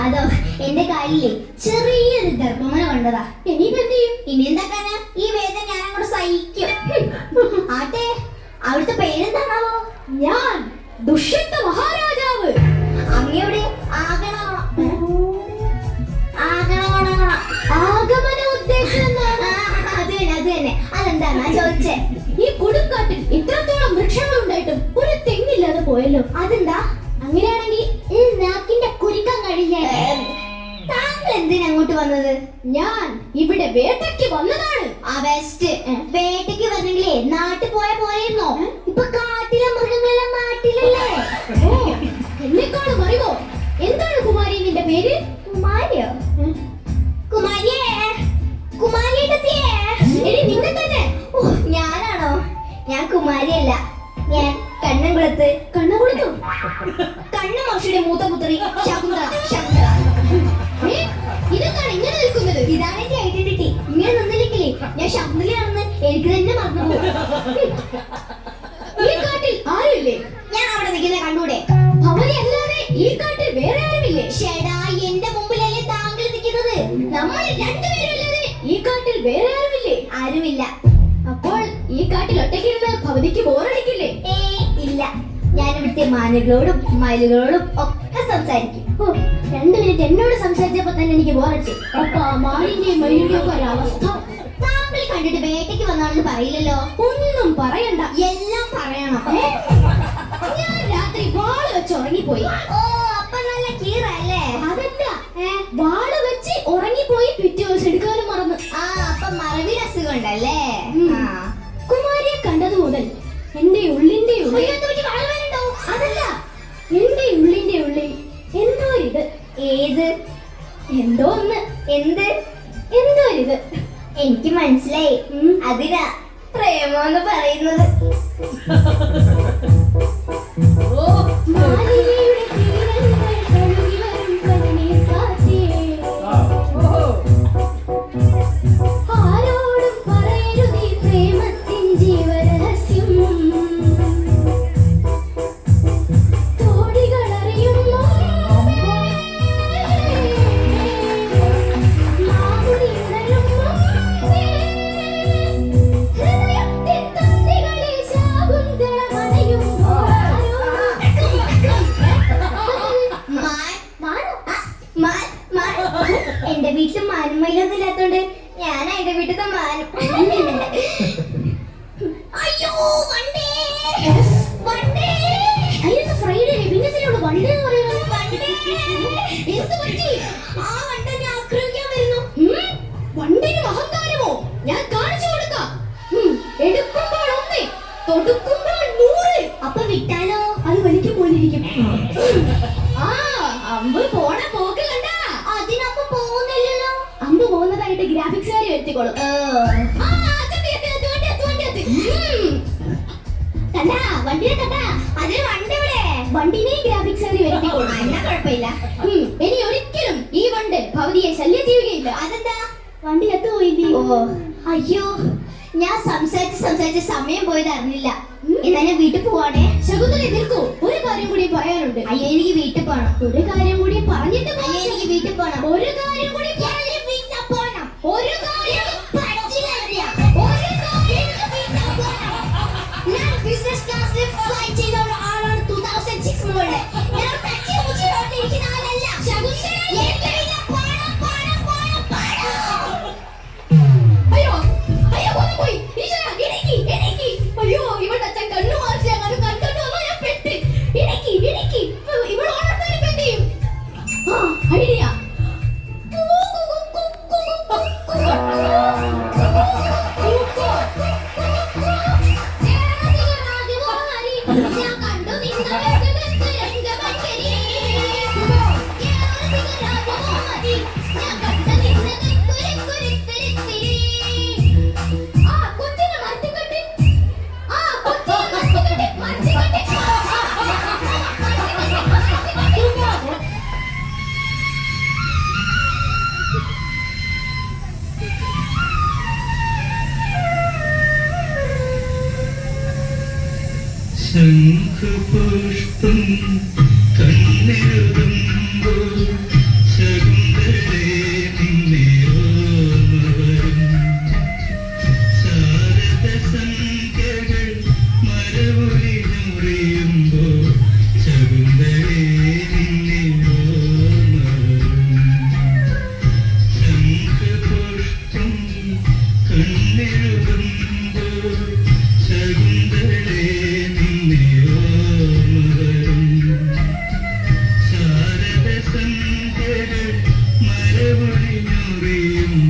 അതോ എന്റെ കാലിലെ ചെറിയൊരു ഗർഭമന കൊണ്ടതാ. ഇനി എന്ത് ചെയ്യും? ഇനി എന്താക്കാനാ? ഈ വേദന ഞാൻ അങ്ങോട്ട് സഹിക്കും. ആട്ടെ, അവിടുത്തെ പേരെന്താണാവോ? ഞാൻ ദുഷ്യന്ത മഹാരാജാവ്. അങ്ങയുടെ ആഗമന ഉദ്ദേശം അത് തന്നെ. അതെന്താ ചോദിച്ചേ? ഈ കൊടുങ്കാട്ടിൽ ഇത്രത്തോളം വൃക്ഷങ്ങൾ ഉണ്ടായിട്ടും ഒരു തെങ്ങില്ലാതെ പോയല്ലോ. അതെന്താ? അങ്ങനെയാണെങ്കിൽ നാക്കിന്റെ കുരുക്കാൻ കഴിഞ്ഞേ. താങ്കൾ എന്തിനാ അങ്ങോട്ട് വന്നത്? ഞാൻ ഇവിടെ വേട്ടയ്ക്ക് വന്നതാണ്. ആ ബെസ്റ്റ്. വേട്ടയ്ക്ക് വന്നെങ്കിലേ നാട്ടിൽ പോയ പോയിരുന്നോ? ഇപ്പൊ കാട്ടിലെ മൃഗങ്ങളെല്ലാം നാട്ടിലല്ലേ? എന്നെക്കാളും അറിവോ? എന്താണ് കുമാരി നിന്റെ പേര്? കുമാരിയോ? കുമാരിയേ, കുമാരിയെത്തിയേ. എടി നിന്നെ തന്നെ. ഞാനാണോ? ഞാൻ കുമാരിയല്ല, ഞാൻ കണ്ണംകുളത്ത്. കണ്ണകുളത്തു? കണ്ണു മഹർഷിയുടെ മൂത്ത പുത്രി ശകുന്തള. ശകുന്തള. ഇതെന്താണ് ഇങ്ങനെ നിൽക്കുന്നത്? ഇതാണ് എന്റെ ഐഡന്റിറ്റി. ഇങ്ങനെ നിന്നില്ലെങ്കിലേ ഞാൻ ശകുന്തളയാണെന്ന് എനിക്ക് തന്നെ മറന്നുപോകും. ഈ കാട്ടിൽ ആരുമില്ലേ? ഞാൻ അവിടെ നിൽക്കുന്ന കണ്ടൂടെ? ഭവതി അല്ലാതെ ഈ കാട്ടിൽ വേറെ ആരുമില്ലേ? ഷേടാ, എന്റെ മുമ്പിലല്ലേ താങ്കൾ നിൽക്കുന്നത്? നമ്മൾ രണ്ടുപേരും അല്ലാതെ ഈ കാട്ടിൽ വേറെ ആരുമില്ലേ? ആരുമില്ല. അപ്പോൾ ഈ കാട്ടിൽ ഒറ്റയ്ക്കിരുന്ന് ഭവതിക്ക് ബോറടിക്കില്ലേ? ഇല്ല, ഞാൻ ഇവിടുത്തെ മാനുകളോടും മയിലുകളോടും ഒക്കെ സംസാരിക്കും. 2 മിനിറ്റ് എന്നോട് സംസാരിച്ചപ്പോ തന്നെ എനിക്ക് ബോറടിച്ചു. അപ്പൊ മാനിന്റെയും മയിലിന്റെയും ഒക്കെ ഒരവസ്ഥ. താങ്കൾ കണ്ടിട്ട് വേട്ടയ്ക്ക് വന്നാണെന്ന് പറയില്ലല്ലോ. ഒന്നും പറയണ്ട, എല്ലാം പറയണം. ഞാൻ രാത്രി വാള് വെച്ച് ഉറങ്ങിപ്പോയി. അപ്പൊ നല്ല കീറല്ലേ? അതല്ല, വാള് വെച്ച് ഉറങ്ങിപ്പോയി. പിറ്റേ ദിവസം എടുക്കാനും മറന്നു. അപ്പൊ മറവിയുടെ അസുഖം ഉണ്ടല്ലേ? കുമാരിയെ കണ്ടത് മുതൽ എന്റെ ഉള്ളിന്റെ ഉള്ളിൽ, അതല്ല, എന്റെ ഉള്ളിന്റെ ഉള്ളിൽ എന്തോ ഇത്. ഏത്? എന്തോ ഒന്ന്. എന്ത്? എന്തോ ഇത് എനിക്ക് മനസ്സിലായി. അതിനാ പ്രേമെന്ന് പറയുന്നത്. മാലിന്യയുടെ തീരങ്ങൾ കഴുകി വരും കണ്ണീർ കാറ്റേ, ആരോടും പറയരുതീ പ്രേമത്തിൻ ജീവരഹസ്യം. തോടികളറിയുന്നു മാമുനിയുണരും ഹൃദയത്തിൻ തന്തികളിൽ ശാകുന്തള മണയുമ്പോൾ എന്റെ വീട്ടിൽ മാനും മയിലൊന്നും ഇല്ലാത്തോണ്ട് ഞാനാ എന്റെ വീട്ടിലത്തെ മാനും. അയ്യോ, വണ്ടേ വണ്ടേ. അതിന് ഫ്രൈഡേ പിന്നത്തിലുള്ള വണ്ടി എന്ന് പറയുന്നത്. എന്ത് പറ്റി? ആ വണ്ടനെ ആക്രമിക്കാൻ വരുന്നു. വണ്ടിന് അഹങ്കാരമോ? ഞാൻ കാണിച്ചു കൊടുക്കാം. എടുക്കുമ്പോൾ 1, തൊടുക്കുമ്പോൾ 100. അപ്പൊ വിട്ടാലോ? അത് വലിക്കും പോലിരിക്കും. അമ്പ് പോണ പോക്ക് കണ്ട? അതിനമ്മ പോകുന്നില്ലല്ലോ. അമ്പ് പോകുന്നതായിട്ട് ഗ്രാഫിക്സുകാർ എത്തിക്കോളും. കണ്ടാ വണ്ടിയെ കണ്ടാ? അതിന് വണ്ടി ഇവിടെ. വണ്ടിനെ ഗ്രാഫിക്സുകാർ വരുത്തിക്കോളും. എന്നാ കുഴപ്പമില്ല. ഇനി ഒരിക്കലും ഈ വണ്ട് ഭവതിയെ ശല്യം ചെയ്യുകയില്ല. അതെന്താ? വണ്ടി എത്തുപോയില്ലേ? അയ്യോ, ഞാൻ സംസാരിച്ച് സമയം പോയത് അറിഞ്ഞില്ല. എന്നാ ഞാൻ വീട്ടിൽ പോവാണേ. ശകുന്തള നിൽക്കൂ, ഒരു കാര്യം കൂടി പറയാനുണ്ട്. അയ്യോ, എനിക്ക് വീട്ടിൽ പോണം. ഒരു കാര്യം കൂടി പറഞ്ഞിട്ട് പോ. അയ്യോ, എനിക്ക് വീട്ടിൽ പോണം. ഒരു കാര്യം കൂടി വീട്ടിൽ പോണം. ഒരു കാര്യം പറ്റില്ല. ഒരു കാര്യം വീട്ടിൽ പോണം. ഞാൻ ബിസിനസ് ക്ലാസ്സിൽ ഫ്ലൈ ചെയ്തോണ്ട് ആളാണ് 2006 മുതൽ. ഞാൻ ടാക്സി വിളിച്ചിരിക്കുന്ന ആളല്ല. ശകുന്തള എനിക്ക് വീട്ടിൽ പോണം, പോണം, പോണം, പോണം. അയ്യോ അയ്യോ പോയി. ഈശ്വരാ, എണീക്ക്, എണീക്ക്. അയ്യോ, ഇവളുടെ അച്ഛൻ കണ്ണു മാറ്റി അങ്ങനെ കണ്ടോണ്ട് വന്നാ ഞാൻ പെട്ട്. എണീക്ക്, എണീക്ക്. ഇവൾ ഓണത്താൻ ഇപ്പൊ എന്ത് ചെയ്യും? ഐഡിയ. ഞാൻ കണ്ടു നിന്നെ രംഗമഞ്ചരി. രാജകുമാരി, ഞാൻ കണ്ട നിന്നെ കുരുക്കുരുത്തിരി. ആ കൊച്ചിനെ മറച്ചുകെട്ടി. ആ കൊച്ചിനെ മറച്ചുകെട്ടി, മറച്ചുകെട്ടി. शंख ചെവടിഞ്ഞറിയുന്നു